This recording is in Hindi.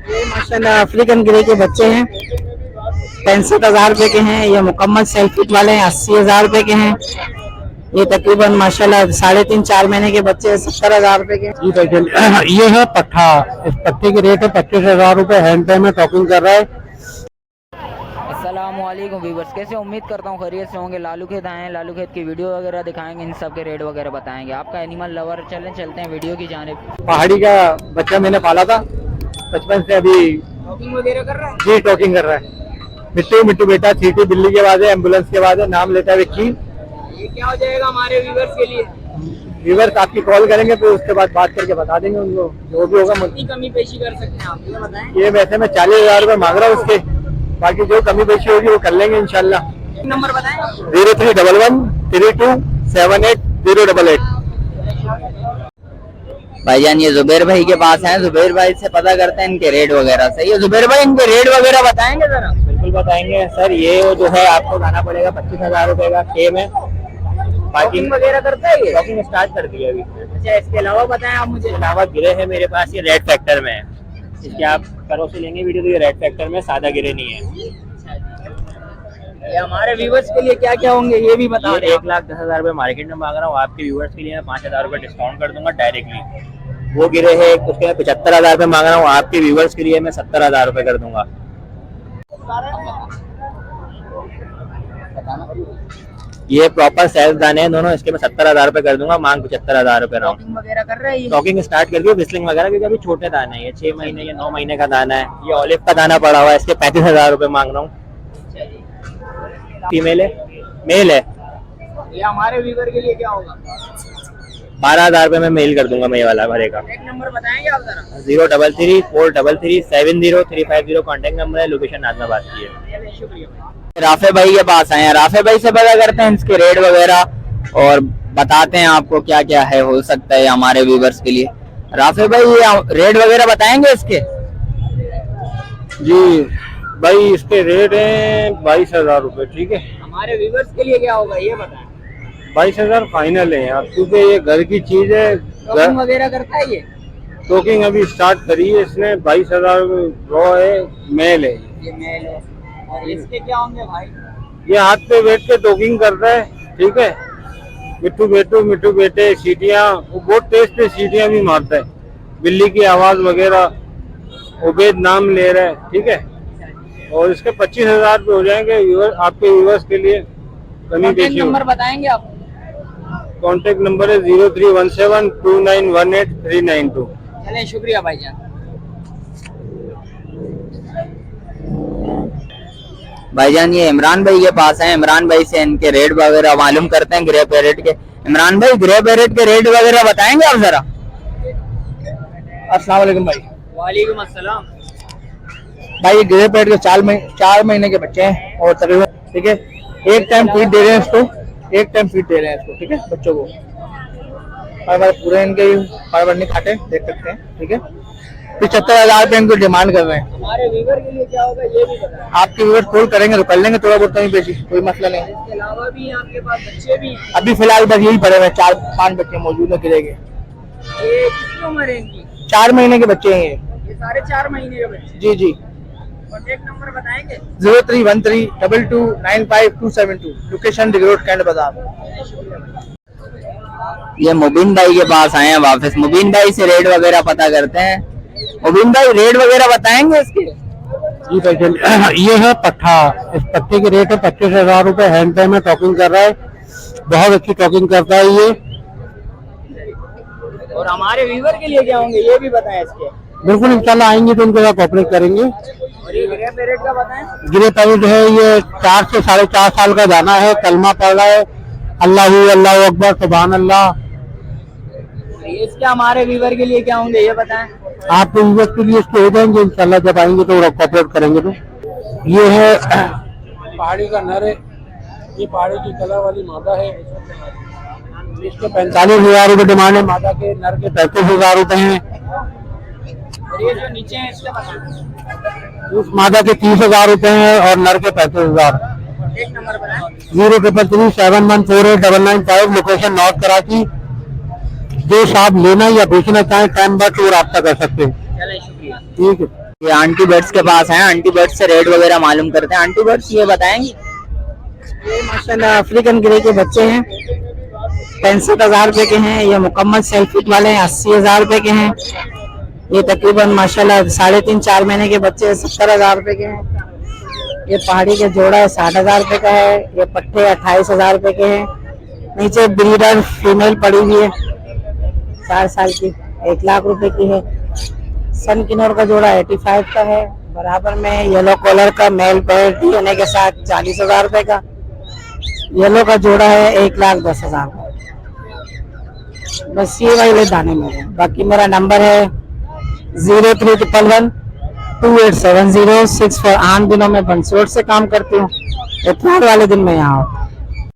ये माशाल्लाह अफ्रीकन ग्रे के बच्चे हैं, 65,000 रुपए के हैं। ये मुकम्मल सेल्फ फिट वाले हैं, 80,000 रुपए के हैं। ये तकरीबन माशाल्लाह 3.5-4 महीने के बच्चे 70,000 रुपए के। जी भाई ये है पट्ठा। इस पट्टे की रेट है 25,000 रुपए। हैंड पे में टॉकिंग कर रहा है। अस्सलामुअलैकुम व्यूअर्स, कैसे उम्मीद करता हूँ खैरियत से होंगे। लालू खेत आए हैं, लालू खेत की वीडियो वगैरह दिखाएंगे, इन सब के रेट वगैरह बताएंगे। आपका एनिमल लवर, चलते हैं वीडियो की जानिब। पहाड़ी का बच्चा मैंने पाला था बचपन से, अभी टॉकिंग वगैरह कर रहा है जी टॉकिंग कर रहा है। मिट्टू मिट्टू बेटा, चीटी बिल्ली के बाद है, एम्बुलेंस के बाद है, नाम लेता है विक्की। ये क्या हो जाएगा हमारे व्यूअर्स के लिए? व्यूअर्स आपकी कॉल करेंगे तो उसके बाद बात करके बता देंगे उनको जो भी होगा। कितनी कमी पेशी कर सकते हैं आप ये बताएं। ये वैसे मैं 40,000 रुपए मांग रहा हूँ उसके, बाकी जो कमी पेशी होगी वो कर लेंगे इंशाल्लाह। नंबर बताएं। 0311-3278-088। भाईजान ये जुबैर भाई के पास हैं, जुबैर भाई से पता करते हैं इनके रेट वगैरह। सही है जुबैर भाई, इनके रेट वगैरह बताएंगे जरा। बिल्कुल बताएंगे सर। ये जो है आपको लाना पड़ेगा 25,000 रुपए का टेम है। टॉकिंग वगैरह करता है ये? टॉकिंग स्टार्ट कर दी है अभी। अच्छा, इसके अलावा बताएं आप मुझे। अलावा गिरे है मेरे पास, ये रेड फैक्टर में है। इसके आप करो से लेंगे वीडियो तो ये रेड फैक्टर में, सादा गिरे नहीं है। ये हमारे व्यूअर्स के लिए क्या क्या होंगे ये भी बता दें। 1,10,000 रुपए मार्केट में मांग रहा हूँ, आपके व्यूअर्स के लिए मैं 5,000 रुपए डिस्काउंट कर दूंगा डायरेक्टली। वो गिरे है उसके 75,000 रुपए मांग रहा हूँ, आपके व्यूअर्स के लिए मैं 70,000 रुपए कर दूंगा। ये प्रॉपर सेल्स दाने हैं दोनों, इसके मैं 70,000 रुपए कर दूंगा, मांग 75,000 रुपए रहा हूँ। टॉकिंग वगैरह कर रहे हैं? टॉकिंग स्टार्ट कर दिया, विस्लिंग वगैरह, क्योंकि अभी छोटे दाने हैं, ये 6 महीने या 9 महीने का दाना है। ये ऑलिव का दाना पड़ा हुआ है, इसके 35,000 रुपए मांग रहा हूँ। फीमेल है, मेल है। ये हमारे व्यूअर के लिए क्या होगा? 12,000 रुपए में मेल कर दूंगा मैं ये वाला भरे का। एक नंबर बताएंगे आप जरा। 033-433-70350 कॉन्टेक्ट नंबर है, लोकेशन नाजमाबाद की है। शुक्रिया। राफे भाई के पास आए हैं, राफे भाई से पता करते हैं इसके रेट वगैरह और बताते हैं आपको क्या क्या है, हो सकता है हमारे व्यूवर्स के लिए। राफे भाई ये रेट वगैरह बताएंगे इसके? जी भाई इसके रेट हैं 22,000 रुपए। ठीक है, हमारे व्यूअर्स के लिए क्या होगा ये बताएं। 22,000 फाइनल है यार, क्योंकि ये घर की चीज है। टॉकिंग वगैरह करता है ये? टॉकिंग अभी स्टार्ट करी है इसने। 22,000 रॉ है, मेल है। ये मेल है। और इसके क्या होंगे भाई? ये हाथ पे बैठ के टॉकिंग करता है। ठीक है, मिट्टू बेटे सीटियाँ, वो बहुत तेज तेज सीटियाँ भी मारता है। बिल्ली की आवाज वगैरह, उबैद नाम ले रहा है। ठीक है, और इसके 25,000 पे हो जाएंगे आपके व्यूअर्स के लिए। कमी पेशी नंबर बताएंगे आप? कॉन्टेक्ट नंबर है 03172918 392। चले, शुक्रिया भाईजान। भाईजान ये इमरान भाई के पास है, इमरान भाई से इनके रेट वगैरह मालूम करते हैं, ग्रे पैरेट के। इमरान भाई ग्रे पैरेट के रेट वगैरह बताएंगे आप जरा? अस्सलाम वालेकुम भाई। वालेकुम अस्सलाम। भाई ग्रे पैरेट के 4 महीने के बच्चे हैं और तकरीबन, ठीक है, एक टाइम फीड दे रहे हैं इसको, एक टाइम फीड दे रहे हैं इसको। ठीक है, बच्चों को हर पूरे इनके हर नहीं खाते, देख सकते हैं। ठीक है, 75,000 रुपए इनको डिमांड कर रहे हैं। हमारे व्यूअर के लिए क्या होगा ये भी बताएं। आपके व्यूअर कॉल करेंगे तो कर लेंगे थोड़ा बहुत, कहीं पेशी कोई मसला नहीं। इसके अलावा भी आपके पास बच्चे भी? अभी फिलहाल बस यही पड़े हुए 4-5 बच्चे मौजूद है गिरे के। ये कितनी उम्र है इनकी? 4 महीने के बच्चे हैं ये। सारे 4 महीने के बच्चे? जी जी। कॉन्टेक्ट नंबर बताएंगे? 0313229572। लोकेशन डिग्रोड कैंट बाजार। ये मुबीन भाई के पास आए हैं वापस, मुबीन भाई से रेट वगैरह पता करते हैं। मुबीन भाई रेट वगैरह बताएंगे इसके? जी भाई ये है पट्ठा। इस पट्टे की रेट है 25,000 रुपए। हैंड पे में टॉकिंग कर रहा है, बहुत अच्छी टॉकिंग करता है ये। और हमारे व्यूअर के लिए क्या होंगे ये भी बताएं इसके? बिल्कुल इंशाल्लाह आएंगे तो उनके साथ कोऑपरेट करेंगे। और ये ग्रे पैरेट का बताएं? ग्रे पैरेट है, ये 4 से 4.5 साल का दाना है, कलमा पड़ रहा है, अल्लाह अकबर, सुभान अल्लाह। इसके हमारे व्यूअर के लिए क्या होंगे ये बताएं? आपके व्यूअर्स के लिए इसके हो जाएंगे इंशाल्लाह, जब आएंगे तो कोऑपरेट करेंगे। तो ये है पहाड़ी का नर है, ये पहाड़ी की कलर वाली मादा है। इसके 45,000 रुपए डिमांड है, मादा के। नर के 35,000 रुपए हैं। और ये जो नीचे है इसके बताएं? उस मादा के 30,000 रुपए हैं और नर के 35,000। एक नंबर बताएं? 0333714995, लोकेशन नॉर्थ कराची। जो साहब लेना या बेचना चाहें टाइम बट और रब्ता कर सकते हैं। चलें, शुक्रिया। ठीक है। ये आंटी बर्ड्स के पास है, आंटी बर्ड्स से रेट वगैरह मालूम करते हैं। आंटी बर्ड्स ये बताएंगे। ये माशाल्लाह अफ्रीकन ग्रे के बच्चे हैं, 65,000 रुपए के हैं। ये मुकम्मल सेल्फिट वाले हैं, 80,000 रुपए के हैं। ये तकरीबन माशाल्लाह 3.5-4 महीने के बच्चे 70,000 रुपए के हैं। ये पहाड़ी के जोड़ा है 60,000 रुपए का है। ये पट्टे 28,000 रुपए के हैं। नीचे ब्रीडर फीमेल पड़ी हुई है 4 साल की, 1 लाख रुपए की है। सन किनोर का जोड़ा 85 का है। बराबर में येलो कॉलर का मेल पेयर होने के साथ 40,000 रुपए का। येलो का जोड़ा है 1,10,000 का। बस ये वाले दाने मेरे। बाकी मेरा नंबर है 0311 287064। आम दिनों में बंसरोड से काम करती हूँ, इतवार वाले दिन मैं यहाँ हूँ।